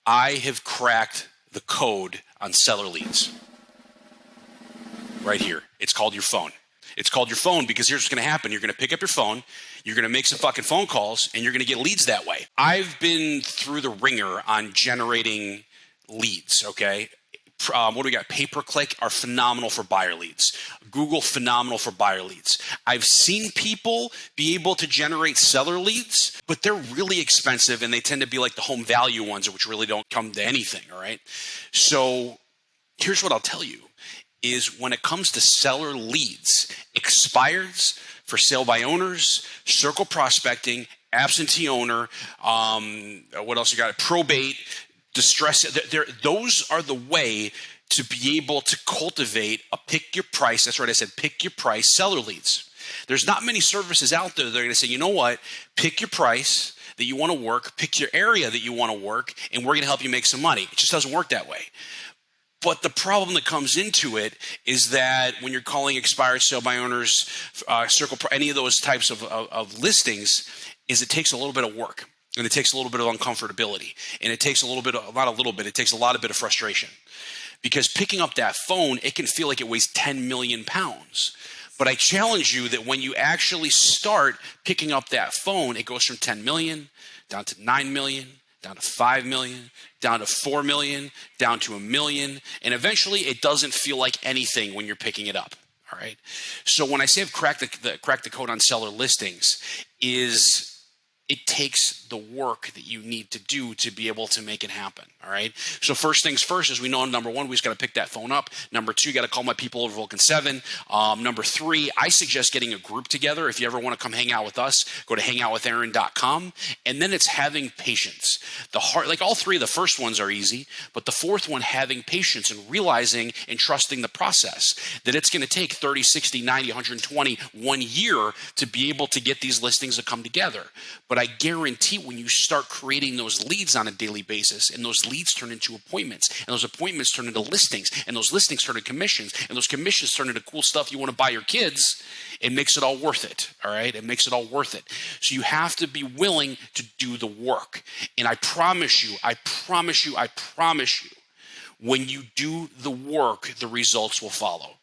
I have cracked the code on seller leads. Right here. It's called your phone. It's called your phone because here's what's going to happen. You're going to pick up your phone, you're going to make some fucking phone calls, and you're going to get leads that way. I've been through the ringer on generating leads, okay? What do we got? Pay-per-click are phenomenal for buyer leads. Google, phenomenal for buyer leads. I've seen people be able to generate seller leads, but they're really expensive, and they tend to be like the home value ones, which really don't come to anything, all right? So here's what I'll tell you. Is when it comes to seller leads, expireds, for sale by owners, circle prospecting, absentee owner, what else you got? Probate, distress. Those are the way to be able to cultivate a pick your price. That's right, I said pick your price seller leads. There's not many services out there that are going to say, you know what, pick your price that you want to work, pick your area that you want to work, and we're going to help you make some money. It just doesn't work that way. But the problem that comes into it is that when you're calling expired sale by owners, any of those types of listings, is it takes a little bit of work and it takes a little bit of uncomfortability and it takes it takes a lot of frustration. Because picking up that phone, it can feel like it weighs 10 million pounds. But I challenge you that when you actually start picking up that phone, it goes from 10 million down to 9 million, down to 5 million, down to 4 million, down to 1 million. And eventually it doesn't feel like anything when you're picking it up. All right. So when I say I've cracked the code on seller listings, is it takes the work that you need to do to be able to make it happen. All right. So first things first, as we know, number one, we just got to pick that phone up. Number two, you got to call my people over Vulcan 7. Number three, I suggest getting a group together. If you ever want to come hang out with us, go to hangoutwithaaron.com. And then it's having patience. Like all three of the first ones are easy, but the fourth one, having patience and realizing and trusting the process that it's going to take 30, 60, 90, 120, 1 year to be able to get these listings to come together. But I guarantee when you start creating those leads on a daily basis, and those leads turn into appointments, and those appointments turn into listings, and those listings turn into commissions, and those commissions turn into cool stuff you want to buy your kids, it makes it all worth it, all right? It makes it all worth it. So you have to be willing to do the work. And I promise you, when you do the work, the results will follow.